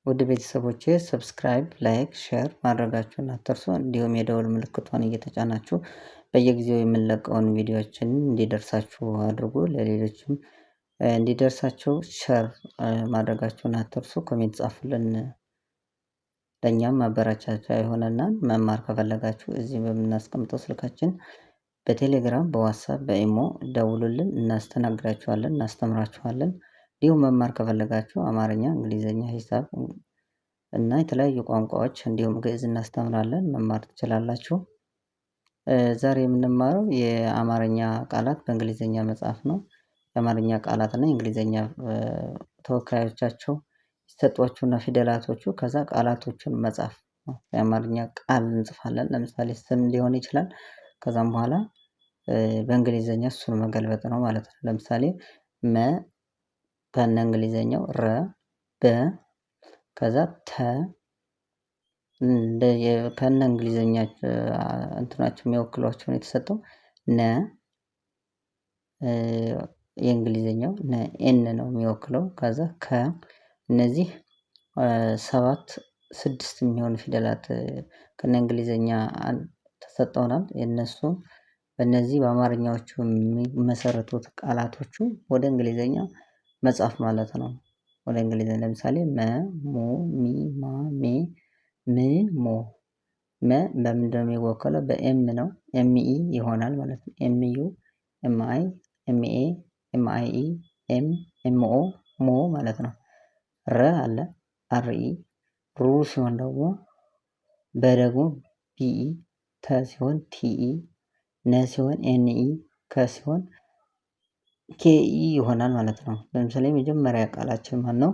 ውድ ቤተሰቦቼ ሰብስክራይብ፣ ላይክ፣ ሼር ማድረጋችሁን አትርሱ። እንዲሁም የደወል ምልክቷን እየተጫናችሁ በየጊዜው የምንለቀውን ቪዲዮዎችን እንዲደርሳችሁ አድርጉ። ለሌሎችም እንዲደርሳቸው ሼር ማድረጋችሁን አትርሱ። ኮሜንት ጻፉልን፣ ለእኛም ማበረቻቻ ይሆነናል። መማር ከፈለጋችሁ እዚህ በምናስቀምጠው ስልካችን በቴሌግራም፣ በዋትሳፕ፣ በኢሞ ደውሉልን፣ እናስተናግዳችኋለን፣ እናስተምራችኋለን። እንዲሁም መማር ከፈለጋችሁ አማርኛ፣ እንግሊዝኛ፣ ሂሳብ እና የተለያዩ ቋንቋዎች እንዲሁም ግዕዝ እናስተምራለን፣ መማር ትችላላችሁ። ዛሬ የምንማረው የአማርኛ ቃላት በእንግሊዝኛ መጽሐፍ ነው። የአማርኛ ቃላት እና የእንግሊዝኛ ተወካዮቻቸው ሲሰጧችሁና ፊደላቶቹ ከዛ ቃላቶቹን መጻፍ ነው። የአማርኛ ቃል እንጽፋለን። ለምሳሌ ስም ሊሆን ይችላል። ከዛም በኋላ በእንግሊዝኛ እሱን መገልበጥ ነው ማለት ነው። ለምሳሌ መ ከነ እንግሊዘኛው፣ ረ በ ከዛ ተ ከነ እንግሊዘኛ እንትናቸው የሚወክሏቸው ነው የተሰጠው። ነ የእንግሊዘኛው ኤን ነው የሚወክለው። ከዛ ከ እነዚህ 6 የሚሆኑ ፊደላት ከነ እንግሊዘኛ ተሰጠውናል። የነሱ በእነዚህ በአማርኛዎቹ የሚመሰረቱት ቃላቶቹ ወደ እንግሊዘኛ መጻፍ ማለት ነው። ወደ እንግሊዘኛ ለምሳሌ መ፣ ሙ፣ ሚ፣ ማ፣ ሜ፣ ም፣ ሞ። መ በምንድነው የሚወከለው? በኤም ነው። ኤምኢ ይሆናል ማለት ነው። ኤምዩ፣ ኤምአይ፣ ኤምኤ፣ ኤምአይኢ፣ ኤም፣ ኤምኦ፣ ሞ ማለት ነው። ረ አለ አርኢ፣ ሩ ሲሆን ደግሞ በደግሞ ቢኢ፣ ተ ሲሆን ቲኢ፣ ነ ሲሆን ኤንኢ፣ ከ ሲሆን ኬኢ ይሆናል ማለት ነው። ለምሳሌ የመጀመሪያ ቃላችን ማን ነው?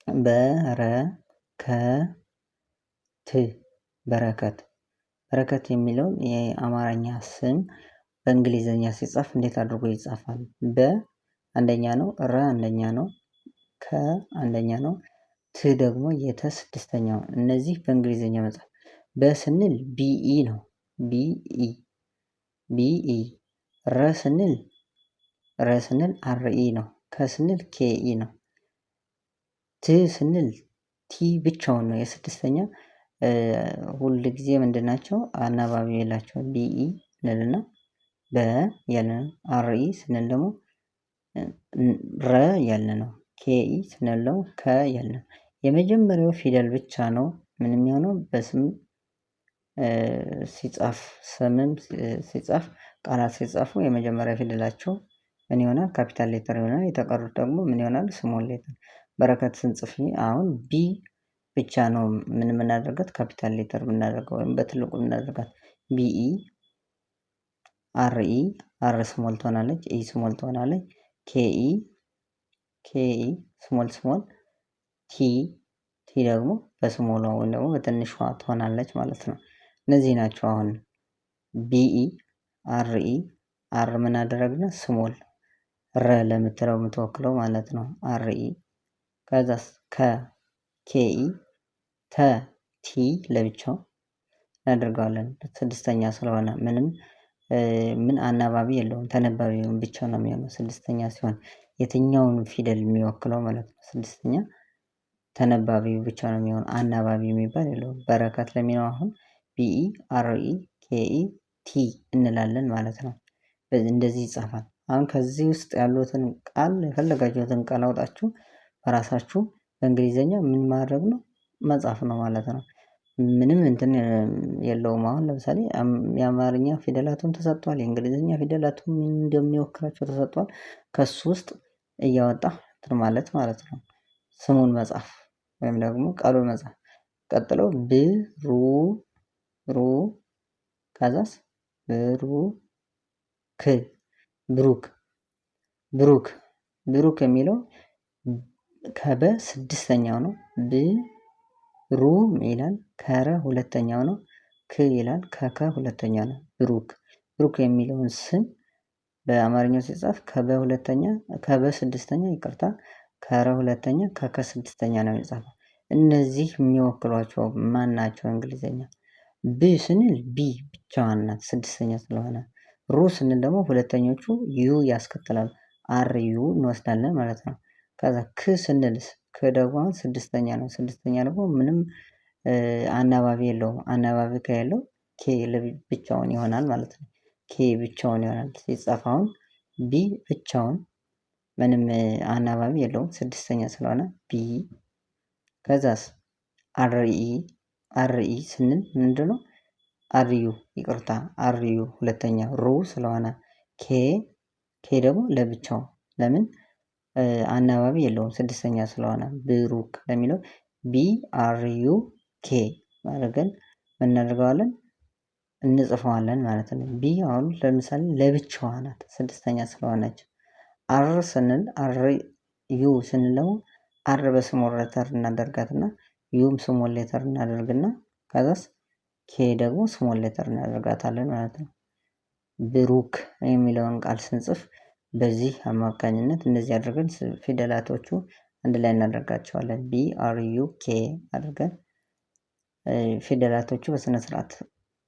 በረከት፣ በረከት። በረከት የሚለውን የአማርኛ ስም በእንግሊዘኛ ሲጻፍ እንዴት አድርጎ ይጻፋል? በ አንደኛ ነው፣ ረ አንደኛ ነው፣ ከ አንደኛ ነው፣ ት ደግሞ የተ ስድስተኛው። እነዚህ በእንግሊዘኛ መጻፍ። በስንል ቢኢ ነው። ቢኢ ቢኢ። ረ ስንል አርኢ ነው። ከስንል ኬኢ ነው። ት ስንል ቲ ብቻውን ነው። የስድስተኛ ሁል ጊዜ ምንድናቸው? አናባቢ የላቸው። ቢኢ እንልና በ ያልን ነው። አርኢ ስንል ደግሞ ረ ያልን ነው። ኬኢ ስንል ደግሞ ከ ያልን ነው። የመጀመሪያው ፊደል ብቻ ነው ምን የሚሆነው? በስም ሲጻፍ፣ ስምም ሲጻፍ፣ ቃላት ሲጻፉ የመጀመሪያ ፊደላቸው ምን ይሆናል? ካፒታል ሌተር ይሆናል። የተቀሩት ደግሞ ምን ይሆናል? ስሞል ሌተር። በረከት ስንጽፍ አሁን ቢ ብቻ ነው ምን የምናደርጋት? ካፒታል ሌተር የምናደርገው ወይም በትልቁ የምናደርጋት ቢኢ፣ አርኢ፣ አር ስሞል ትሆናለች፣ ኢ ስሞል ትሆናለች፣ ኬኢ፣ ኬኢ ስሞል ስሞል፣ ቲ ደግሞ በስሞሏ ወይም ደግሞ በትንሿ ትሆናለች ማለት ነው። እነዚህ ናቸው። አሁን ቢኢ፣ አርኢ፣ አር ምን አደረግን? ስሞል። ረ ለምትለው የምትወክለው ማለት ነው። አርኢ። ከዛስ ከ ኬኢ፣ ተ ቲ ለብቻው እናደርገዋለን። ስድስተኛ ስለሆነ ምን አናባቢ የለውም። ተነባቢ ብቻ ነው የሚሆነው ስድስተኛ ሲሆን የትኛውን ፊደል የሚወክለው ማለት ነው። ስድስተኛ ተነባቢው ብቻ ነው የሚሆነው። አናባቢ የሚባል የለውም። በረከት ለሚለው አሁን ቢኢ፣ አርኢ፣ ኬኢ፣ ቲ እንላለን ማለት ነው። እንደዚህ ይጻፋል። አሁን ከዚህ ውስጥ ያሉትን ቃል የፈለጋችሁትን ቃል አውጣችሁ በራሳችሁ በእንግሊዘኛ ምን ማድረግ ነው? መጻፍ ነው ማለት ነው። ምንም እንትን የለውም። አሁን ለምሳሌ የአማርኛ ፊደላቱን ተሰጥቷል። የእንግሊዝኛ ፊደላቱን እንደሚወክላቸው ተሰጥቷል። ከሱ ውስጥ እያወጣ እንትን ማለት ነው። ስሙን መጻፍ ወይም ደግሞ ቃሉን መጻፍ። ቀጥሎ ሩ ከዛስ ብሩክ የሚለው ከበ ስድስተኛው ነው። ሩ ይላል። ከረ ሁለተኛው ነው። ክ ይላል። ከከ ሁለተኛው ነው። ብሩክ የሚለውን ስም በአማርኛው ሲጻፍ ከበ ስድስተኛ ይቅርታ፣ ከረ ሁለተኛ፣ ከከ ስድስተኛ ነው የሚጻፈው። እነዚህ የሚወክሏቸው ማን ናቸው? እንግሊዘኛ ብ ስንል ቢ ብቻዋን ናት ስድስተኛ ስለሆነ። ሩ ስንል ደግሞ ሁለተኞቹ ዩ ያስከትላሉ። አር ዩ እንወስዳለን ማለት ነው። ከዛ ክ ስንልስ ክ ደግሞ አሁን ስድስተኛ ነው። ስድስተኛ ደግሞ ምንም አናባቢ የለውም። አናባቢ ከሌለው ኬ ብቻውን ይሆናል ማለት ነው። ኬ ብቻውን ይሆናል ሲጻፍ አሁን ቢ ብቻውን ምንም አናባቢ የለውም ስድስተኛ ስለሆነ ቢ። ከዛስ አርኢ ስንል ምንድነው? አርዩ ይቅርታ አርዩ ሁለተኛ ሩ ስለሆነ ኬ ደግሞ ለብቻው ለምን አናባቢ የለውም ስድስተኛ ስለሆነ ብሩክ ለሚለው ቢ አር ዩ ኬ አድርገን ምን እናደርገዋለን እንጽፈዋለን ማለት ነው። ቢ አሁን ለምሳሌ ለብቻዋ ናት ስድስተኛ ስለሆነች። አር ስንል አር ዩ ስንል ደግሞ አር በስሞል ሌተር እናደርጋትና ዩም ስሞል ሌተር እናደርግና ከዛስ ኬ ደግሞ ስሞል ሌተር እናደርጋታለን ማለት ነው። ብሩክ የሚለውን ቃል ስንጽፍ በዚህ አማካኝነት እንደዚህ አድርገን ፊደላቶቹ አንድ ላይ እናደርጋቸዋለን። ቢ አር ዩ ኬ አድርገን ፊደላቶቹ በስነ ስርዓት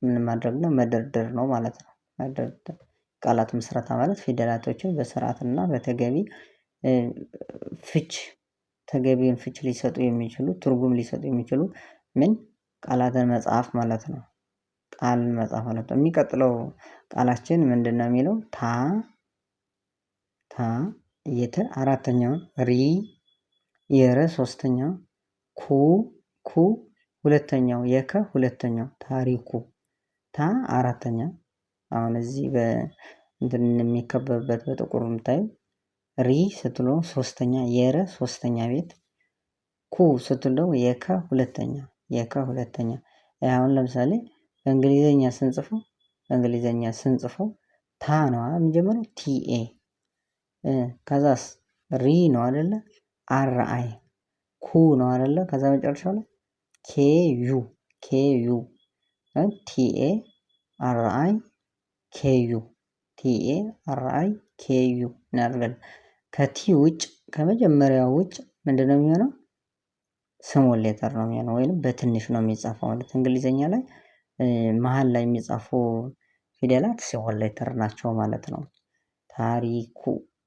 ምን ማድረግ ነው መደርደር ነው ማለት ነው። መደርደር ቃላት ምስረታ ማለት ፊደላቶችን በስርዓትና በተገቢ ፍች ተገቢውን ፍች ሊሰጡ የሚችሉ ትርጉም ሊሰጡ የሚችሉ ምን ቃላትን መጽሐፍ ማለት ነው። ቃልን መጽሐፍ ማለት ነው። የሚቀጥለው ቃላችን ምንድነው የሚለው ታ የተ አራተኛው ሪ የረ ሶስተኛው ኩ ሁለተኛው የከ ሁለተኛው ታሪኩ ታ አራተኛ አሁን እዚህ እንትን የሚከበብበት በጥቁር የምታዩ ሪ ስትለው ሶስተኛ የረ ሶስተኛ ቤት ኩ ስትለው የከ ሁለተኛ አሁን ለምሳሌ በእንግሊዘኛ ስንጽፈው ታ ነው የሚጀምረው ቲኤ ከዛስ ሪ ነው አይደለ አር አይ ኩ ነው አይደለ ከዛ መጨረሻው ላይ ኬዩ ቲኤ አር አይ ኬዩ እናደርጋለን። ከቲ ውጭ ከመጀመሪያው ውጭ ምንድነው የሚሆነው? ስሞል ሌተር ነው የሚሆነው ወይንም በትንሽ ነው የሚጻፈው ማለት እንግሊዘኛ ላይ መሃል ላይ የሚጻፉ ፊደላት ስሞል ሌተር ናቸው ማለት ነው።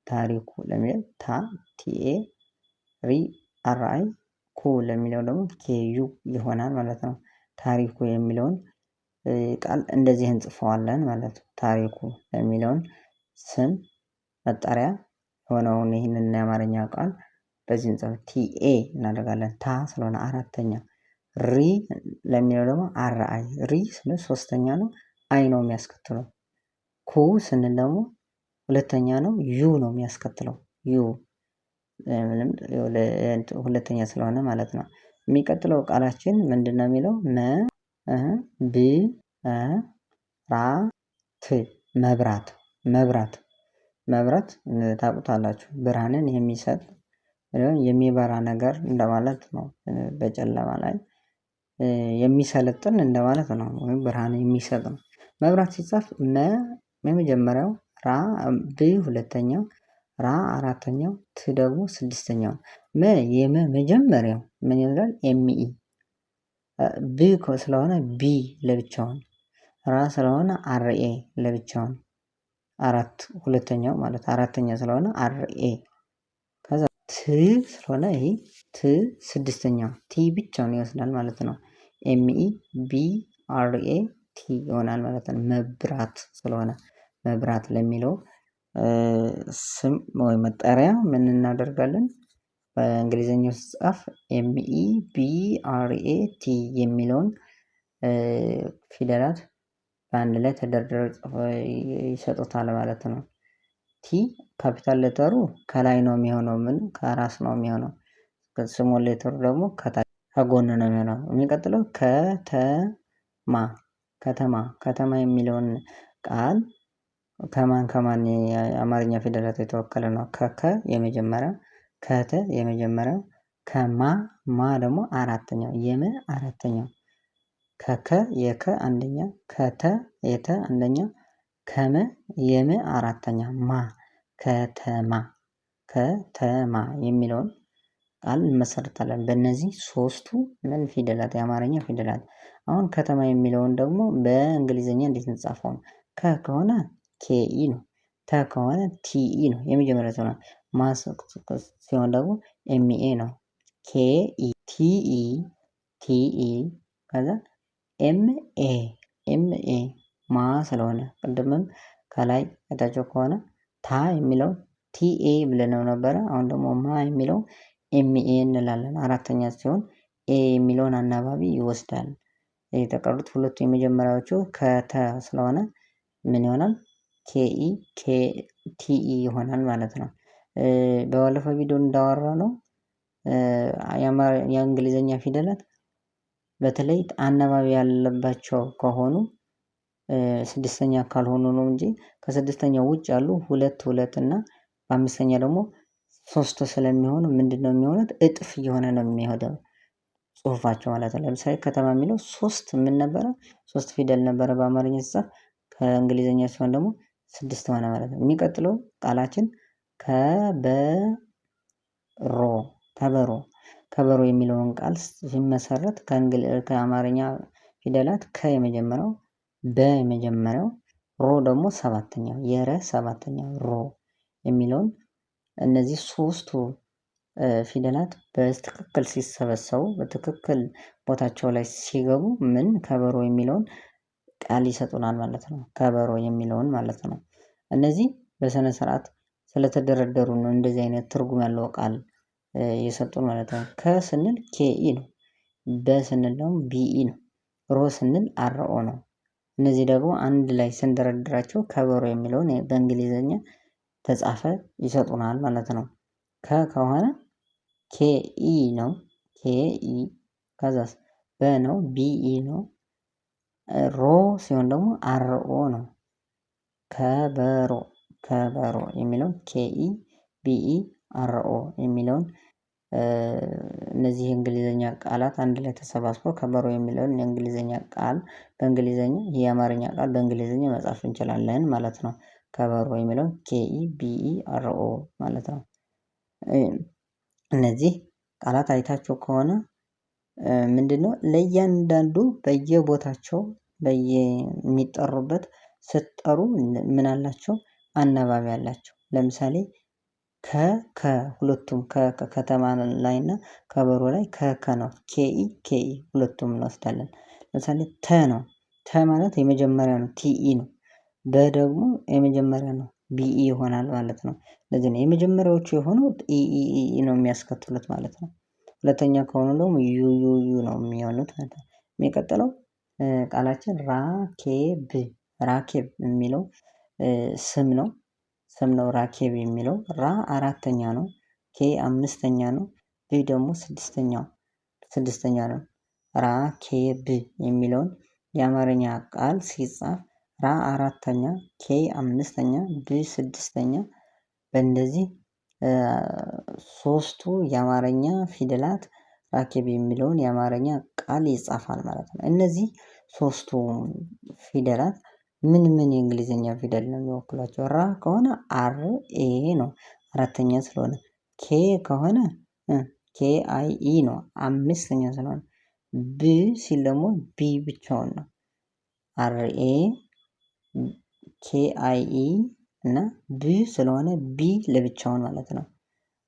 ታሪኩ ለሚለው ታ ቲኤ ሪ አር አይ ኩ ለሚለው ደግሞ ኬዩ ይሆናል ማለት ነው። ታሪኩ የሚለውን ቃል እንደዚህ እንጽፈዋለን ማለት ነው። ታሪኩ የሚለውን ስም መጠሪያ የሆነውን ይህንን የአማርኛ ቃል በዚህ እንጽፍ ቲኤ እናደርጋለን ታ ስለሆነ አራተኛ ሪ ለሚለው ደግሞ አር አይ ሪ ስንል ሶስተኛ ነው አይ ነው የሚያስከትለው። ኩ ስንል ደግሞ ሁለተኛ ነው ዩ ነው የሚያስከትለው ዩ ምንም ሁለተኛ ስለሆነ ማለት ነው። የሚቀጥለው ቃላችን ምንድነው የሚለው መብራት ታውቁታላችሁ ብርሃንን የሚሰጥ የሚበራ ነገር እንደማለት ነው። በጨለማ ላይ የሚሰለጥን እንደማለት ነው ወይም ብርሃን የሚሰጥ ነው። መብራት ሲጻፍ የመጀመሪያው ሁለተኛው ራ አራተኛው ት ደግሞ ስድስተኛው መጀመሪያው ምን ይላል ኤምኢ ስለሆነ ቢ ለብቻውን ራ ስለሆነ አርኤ ለብቻውን ሁለተኛው ማለት አራተኛ ስለሆነ አርኤ ከዛ ት ስለሆነ ይሄ ት ስድስተኛው ቲ ብቻውን ይወስዳል ማለት ነው። ኤምኢ ቢ አርኤ ቲ ይሆናል ማለት ነው። መብራት ስለሆነ መብራት ለሚለው ስም ወይ መጠሪያ ምን እናደርጋለን? በእንግሊዘኛው ሲጻፍ ኤምኢ ቢ አርኤ ቲ የሚለውን ፊደላት በአንድ ላይ ተደርድረው ይሰጡታል ማለት ነው። ቲ ካፒታል ሌተሩ ከላይ ነው የሚሆነው ከራስ ነው የሚሆነው። ስሞል ሌተሩ ደግሞ ከታች ከጎን ነው የሚሆነው። የሚቀጥለው ከተማ የሚለውን ቃል ከማን የአማርኛ ፊደላት የተወከለ ነው? ከከ የመጀመሪያው ከተ የመጀመሪያው ማ ደግሞ አራተኛው የመ አራተኛው ከከ የከ አንደኛ ከተ የተ አንደኛ ከመ የመ አራተኛ ከተማ የሚለውን ቃል እንመሰርታለን። በእነዚህ ሶስቱ ምን ፊደላት የአማርኛ ፊደላት አሁን ከተማ የሚለውን ደግሞ በእንግሊዘኛ እንዴት እንጻፈው ነው? ከ ከሆነ ኬኢ ነው። ተ ከሆነ ቲኢ ነው የመጀመሪያው ነው። ሲሆን ደግሞ ኤምኤ ነው። ኬኢ ቲኢ ከዛ ኤምኤ ማ ስለሆነ ቅድምም ከላይ አይታችሁ ከሆነ ታ የሚለው ቲኤ ብለነው ነበረ። አሁን ደግሞ ማ የሚለው ኤምኤ እንላለን። አራተኛ ሲሆን ኤ የሚለውን አናባቢ ይወስዳል። የተቀሩት ሁለቱ የመጀመሪያዎቹ ከተ ስለሆነ ምን ይሆናል? ቲኢ ይሆናል ማለት ነው። በባለፈው ቪዲዮ እንዳወራነው የእንግሊዘኛ ፊደላት በተለይ አናባቢ ያለባቸው ከሆኑ ስድስተኛ ካልሆኑ ነው እንጂ ከስድስተኛው ውጭ ያሉ ሁለት እና በአምስተኛ ደግሞ 3 ስለሚሆኑ ምንድነው የሚሆኑት? እጥፍ እየሆነ ነው የሚሄደው ጽሁፋቸው ማለት ነው። ለምሳሌ ከተማ የሚለው 3 ምን ነበረ? 3 ፊደል ነበረ በአማርኛ ሲጻፍ። ከእንግሊዘኛ ሲሆን ደግሞ 6 ሆነ ማለት ነው። የሚቀጥለው ቃላችን ከበሮ የሚለውን ቃል ሲመሰረት ከአማርኛ ፊደላት የመጀመሪያው የመጀመሪያው ሮ ደግሞ ሰባተኛው የረ ሰባተኛው ሮ የሚለውን እነዚህ ሶስቱ ፊደላት በትክክል ሲሰበሰቡ በትክክል ቦታቸው ላይ ሲገቡ ምን ከበሮ የሚለውን ቃል ይሰጡናል ማለት ነው። ከበሮ የሚለውን ማለት ነው። እነዚህ በስነ ስርዓት ስለተደረደሩ ነው እንደዚህ አይነት ትርጉም ያለው ቃል የሰጡን ማለት ነው። ከስንል ኬኢ ነው። በስንል ደግሞ ቢኢ ነው። ሮ ስንል አርኦ ነው። እነዚህ ደግሞ አንድ ላይ ስንደረድራቸው ከበሮ የሚለውን በእንግሊዘኛ ተጻፈ ይሰጡናል ማለት ነው። ከሆነ ኬኢ ነው። ኬኢ ከዛስ በነው ቢኢ ነው። ሮ ሲሆን ደግሞ አርኦ ነው። ከበሮ የሚለውን ኬኢ ቢኢ አርኦ የሚለውን እነዚህ የእንግሊዘኛ ቃላት አንድ ላይ ተሰባስበው ከበሮ የሚለውን የእንግሊዘኛ ቃል በእንግሊዘኛ የአማርኛ ቃል በእንግሊዘኛ መጻፍ እንችላለን ማለት ነው። ከበሮ የሚለውን ኬኢ ቢኢ አርኦ ማለት ነው። እነዚህ ቃላት አይታችሁ ከሆነ ምንድነው ለእያንዳንዱ በየቦታቸው በየሚጠሩበት ስትጠሩ ምን አላቸው? አናባቢ አላቸው። ለምሳሌ ከሁለቱም ከከተማ ላይና ከበሮ ላይ ነው። ኬኢ ሁለቱም እንወስዳለን። ለምሳሌ ተ ነው። ተ ማለት የመጀመሪያ ነው። ቲኢ ነው። ደግሞ የመጀመሪያ ነው። ቢኢ ይሆናል ማለት ነው። ለዚህ ነው የመጀመሪያዎቹ የሆነው ኢኢ ነው የሚያስከትሉት ማለት ነው። ሁለተኛ ከሆኑ ደግሞ ዩዩዩ ነው የሚሆኑት ማለት ነው። የሚቀጥለው ቃላችን ራኬብ የሚለው ስም ነው። ራኬብ የሚለው ራ አራተኛ ነው። ኬ አምስተኛ ነው። ብ ደግሞ ስድስተኛ ነው። ራኬብ የሚለውን የአማርኛ ቃል ሲጻፍ ራ አራተኛ ኬ አምስተኛ ብ ስድስተኛ በእንደዚህ ሶስቱ የአማርኛ ፊደላት ራኬብ የሚለውን የአማርኛ ቃል ይጻፋል ማለት ነው። እነዚህ ሶስቱ ፊደላት ምን የእንግሊዘኛ ፊደል ነው የሚወክሏቸው? ራ ከሆነ አር ኤ ነው አራተኛ ስለሆነ። ኬ ከሆነ ኬ አይ ኢ ነው አምስተኛ ስለሆነ። ብ ሲል ደግሞ ቢ ብቻውን ነው። አር ኤ ኬ አይ ኢ እና ብ ስለሆነ ቢ ለብቻውን ማለት ነው።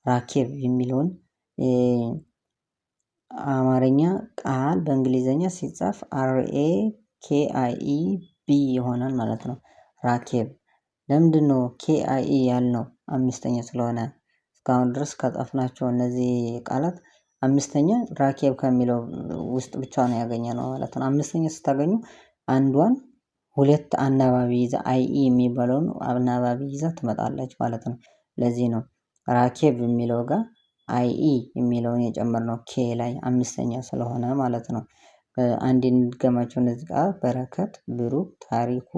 ራኬብ የሚለውን አማርኛ ቃል በእንግሊዘኛ ሲጻፍ አርኤ ኬአይኢ ቢ ይሆናል ማለት ነው። ራኬብ ለምንድነው ኬአይኢ ያልነው? አምስተኛ ስለሆነ እስካሁን ድረስ ከጻፍናቸው እነዚህ ቃላት አምስተኛ ራኬብ ከሚለው ውስጥ ብቻ ነው ያገኘነው ማለት ነው። አምስተኛ ስታገኙ አንዷን ሁለት አናባቢ ይዛ አይኢ የሚባለውን አናባቢ ይዛ ትመጣለች ማለት ነው። ለዚህ ነው ራኬብ የሚለው ጋር አይኢ የሚለውን የጨመርነው ኬ ላይ አምስተኛ ስለሆነ ማለት ነው። አንዴ እንድገማቸው እነዚህ ቃል በረከት፣ ብሩክ፣ ታሪኩ፣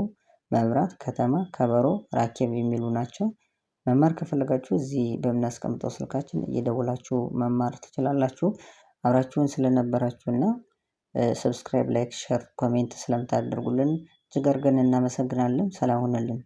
መብራት፣ ከተማ፣ ከበሮ፣ ራኬብ የሚሉ ናቸው። መማር ከፈለጋችሁ እዚህ በምናስቀምጠው ስልካችን እየደወላችሁ መማር ትችላላችሁ። አብራችሁን ስለነበራችሁና ሰብስክራይብ፣ ላይክ፣ ሼር፣ ኮሜንት ስለምታደርጉልን እጅግ አድርገን እናመሰግናለን። ሰላም ሁኑልን።